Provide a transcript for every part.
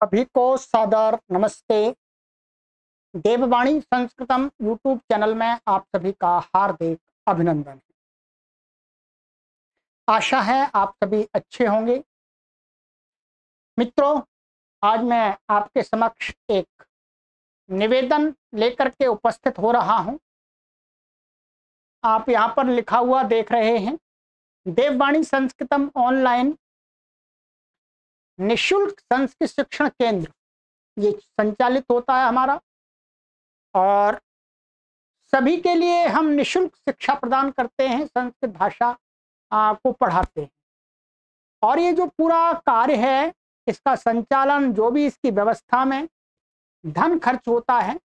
सभी को सादर नमस्ते। देववाणी संस्कृतम यूट्यूब चैनल में आप सभी का हार्दिक अभिनंदन है। आशा है आप सभी अच्छे होंगे। मित्रों, आज मैं आपके समक्ष एक निवेदन लेकर के उपस्थित हो रहा हूं। आप यहां पर लिखा हुआ देख रहे हैं, देववाणी संस्कृतम ऑनलाइन निशुल्क संस्कृत शिक्षण केंद्र ये संचालित होता है हमारा, और सभी के लिए हम निशुल्क शिक्षा प्रदान करते हैं, संस्कृत भाषा को पढ़ाते हैं। और ये जो पूरा कार्य है, इसका संचालन, जो भी इसकी व्यवस्था में धन खर्च होता है,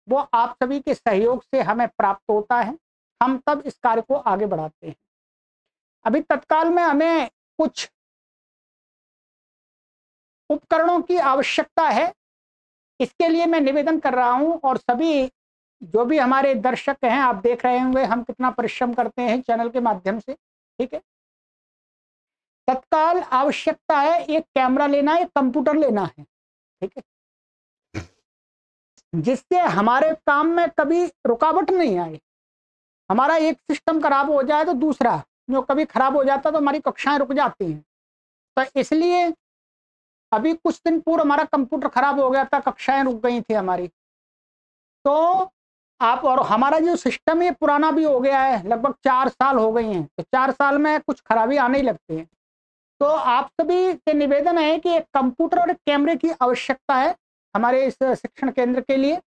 वो आप सभी के सहयोग से हमें प्राप्त होता है। हम तब इस कार्य को आगे बढ़ाते हैं। अभी तत्काल में हमें कुछ उपकरणों की आवश्यकता है। इसके लिए मैं निवेदन कर रहा हूं, और सभी जो भी हमारे दर्शक हैं, आप देख रहे होंगे हम कितना परिश्रम करते हैं चैनल के माध्यम से। ठीक है, तत्काल आवश्यकता है, एक कैमरा लेना है, एक कंप्यूटर लेना है। ठीक है, जिससे हमारे काम में कभी रुकावट नहीं आए। हमारा एक सिस्टम खराब हो जाए तो दूसरा जो कभी खराब हो जाता तो हमारी कक्षाएं रुक जाती हैं। तो इसलिए अभी कुछ दिन पूर्व हमारा कंप्यूटर खराब हो गया था, कक्षाएं रुक गई थी हमारी। तो आप, और हमारा जो सिस्टम है पुराना भी हो गया है, लगभग 4 साल हो गई हैं। तो 4 साल में कुछ खराबी आने ही लगती है। तो आप सभी से निवेदन है कि एक कंप्यूटर और एक कैमरे की आवश्यकता है हमारे इस शिक्षण केंद्र के लिए।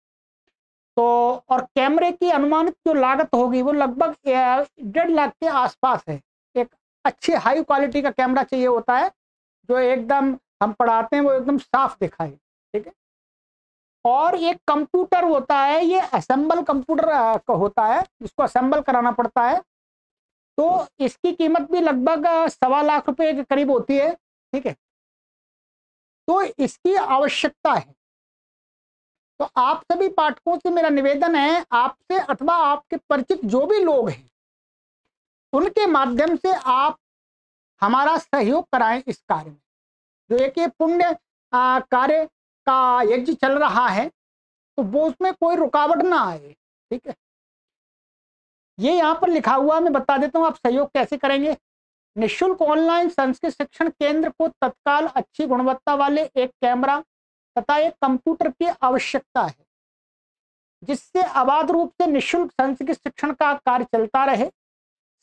तो और कैमरे की अनुमानित जो लागत होगी वो लगभग 1.5 लाख के आसपास है। एक अच्छी हाई क्वालिटी का कैमरा चाहिए होता है, जो एकदम हम पढ़ाते हैं वो एकदम साफ दिखाए। ठीक है, और एक कंप्यूटर होता है, ये असेंबल कंप्यूटर होता है, इसको असेंबल कराना पड़ता है। तो इसकी कीमत भी लगभग 1.25 लाख रुपए के करीब होती है। ठीक है, तो इसकी आवश्यकता है। तो आप सभी पाठकों से मेरा निवेदन है, आपसे अथवा आपके परिचित जो भी लोग हैं, उनके माध्यम से आप हमारा सहयोग कराएं इस कार्य में। जो एक ये पुण्य कार्य का यज्ञ चल रहा है, तो वो उसमें कोई रुकावट ना आए। ठीक है, ये यहाँ पर लिखा हुआ, मैं बता देता हूँ आप सहयोग कैसे करेंगे। निःशुल्क ऑनलाइन संस्कृत शिक्षण केंद्र को तत्काल अच्छी गुणवत्ता वाले एक कैमरा तथा एक कंप्यूटर की आवश्यकता है, जिससे अबाध रूप से निःशुल्क संस्कृत शिक्षण का कार्य चलता रहे।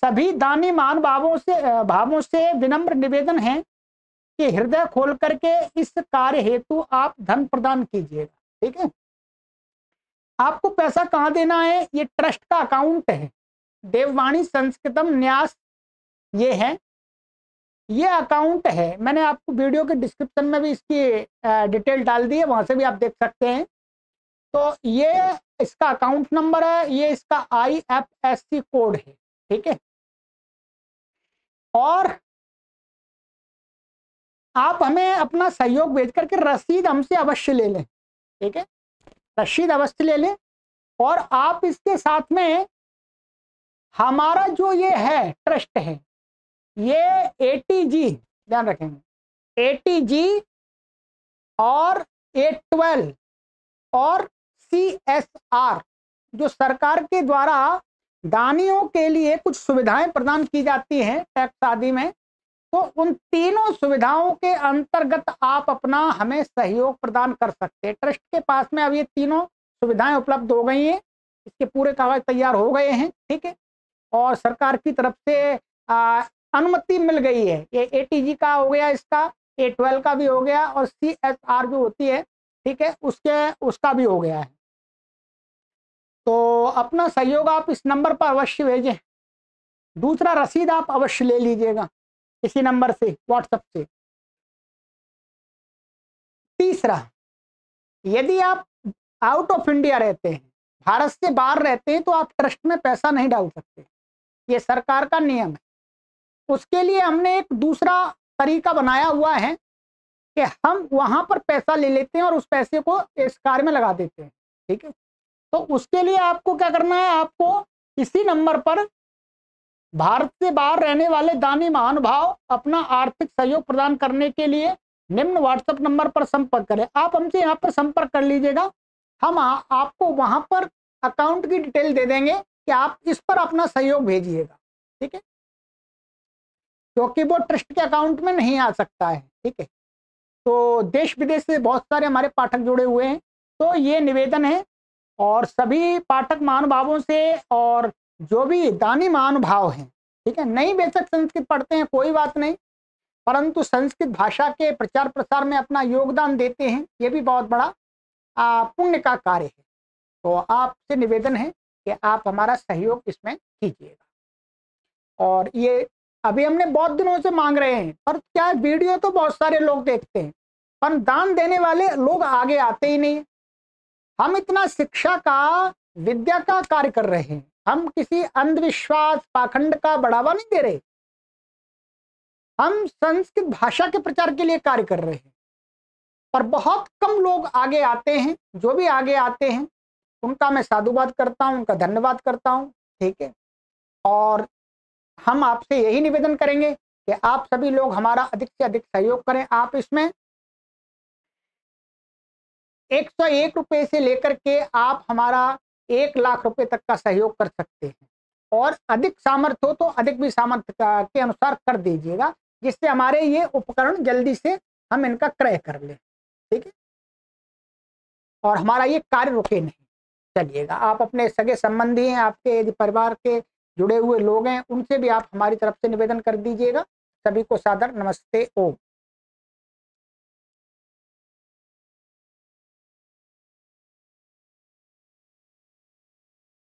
सभी दानी मान भावों से विनम्र निवेदन है कि हृदय खोल करके इस कार्य हेतु आप धन प्रदान कीजिएगा। ठीक है, आपको पैसा कहाँ देना है? ये ट्रस्ट का अकाउंट है, देववाणी संस्कृतम न्यास ये है, ये अकाउंट है। मैंने आपको वीडियो के डिस्क्रिप्शन में भी इसकी डिटेल डाल दी है, वहां से भी आप देख सकते हैं। तो ये इसका अकाउंट नंबर है, ये इसका IFSC कोड है। ठीक है, और आप हमें अपना सहयोग भेज करके रसीद हमसे अवश्य ले लें। ठीक है, रसीद अवश्य ले लें। और आप इसके साथ में हमारा जो ये है ट्रस्ट है, ये ATG, ध्यान रखेंगे, ATG और A12 और CSR, जो सरकार के द्वारा दानियों के लिए कुछ सुविधाएं प्रदान की जाती हैं टैक्स आदि में, तो उन तीनों सुविधाओं के अंतर्गत आप अपना हमें सहयोग प्रदान कर सकते हैं। ट्रस्ट के पास में अब ये तीनों सुविधाएं उपलब्ध हो गई हैं, इसके पूरे कागज तैयार हो गए हैं। ठीक है, और सरकार की तरफ से अनुमति मिल गई है। ये ATG का हो गया, इसका A12 का भी हो गया, और CSR जो होती है, ठीक है, उसका भी हो गया है। तो अपना सहयोग आप इस नंबर पर अवश्य भेजें। दूसरा, रसीद आप अवश्य ले लीजिएगा इसी नंबर से, व्हाट्सएप से। तीसरा, यदि आप आउट ऑफ इंडिया रहते हैं, भारत से बाहर रहते हैं, तो आप ट्रस्ट में पैसा नहीं डाल सकते, ये सरकार का नियम है। उसके लिए हमने एक दूसरा तरीका बनाया हुआ है कि हम वहां पर पैसा ले लेते हैं और उस पैसे को इस कार्य में लगा देते हैं। ठीक है, तो उसके लिए आपको क्या करना है, आपको इसी नंबर पर भारत से बाहर रहने वाले दानी महानुभाव अपना आर्थिक सहयोग प्रदान करने के लिए निम्न व्हाट्सएप नंबर पर संपर्क करें। आप हमसे यहाँ पर संपर्क कर लीजिएगा, हम आपको वहां पर अकाउंट की डिटेल दे देंगे कि आप इस पर अपना सहयोग भेजिएगा, ठीक है, क्योंकि वो ट्रस्ट के अकाउंट में नहीं आ सकता है, ठीक है। तो देश विदेश से बहुत सारे हमारे पाठक जुड़े हुए हैं, तो ये निवेदन है और सभी पाठक महानुभावों से और जो भी दानी महानुभाव हैं, ठीक है, नहीं बेशक संस्कृत पढ़ते हैं कोई बात नहीं, परंतु संस्कृत भाषा के प्रचार प्रसार में अपना योगदान देते हैं, ये भी बहुत बड़ा पुण्य का कार्य है। तो आपसे निवेदन है कि आप हमारा सहयोग इसमें कीजिएगा। और ये अभी हमने बहुत दिनों से मांग रहे हैं, पर क्या है, वीडियो तो बहुत सारे लोग देखते हैं पर दान देने वाले लोग आगे आते ही नहीं। हम इतना शिक्षा का, विद्या का कार्य कर रहे हैं, हम किसी अंधविश्वास पाखंड का बढ़ावा नहीं दे रहे, हम संस्कृत भाषा के प्रचार के लिए कार्य कर रहे हैं, पर बहुत कम लोग आगे आते हैं। जो भी आगे आते हैं उनका मैं साधुवाद करता हूं, उनका धन्यवाद करता हूं, ठीक है। और हम आपसे यही निवेदन करेंगे कि आप सभी लोग हमारा अधिक से अधिक सहयोग करें। आप इसमें 101 रुपए से लेकर के आप हमारा 1 लाख रुपए तक का सहयोग कर सकते हैं, और अधिक सामर्थ्य हो तो अधिक भी सामर्थ्य के अनुसार कर दीजिएगा, जिससे हमारे ये उपकरण जल्दी से हम इनका क्रय कर लें, ठीक है, और हमारा ये कार्य रुके नहीं। चलिएगा, आप अपने सगे संबंधी हैं, आपके यदि परिवार के जुड़े हुए लोग हैं, उनसे भी आप हमारी तरफ से निवेदन कर दीजिएगा। सभी को सादर नमस्ते। ओम।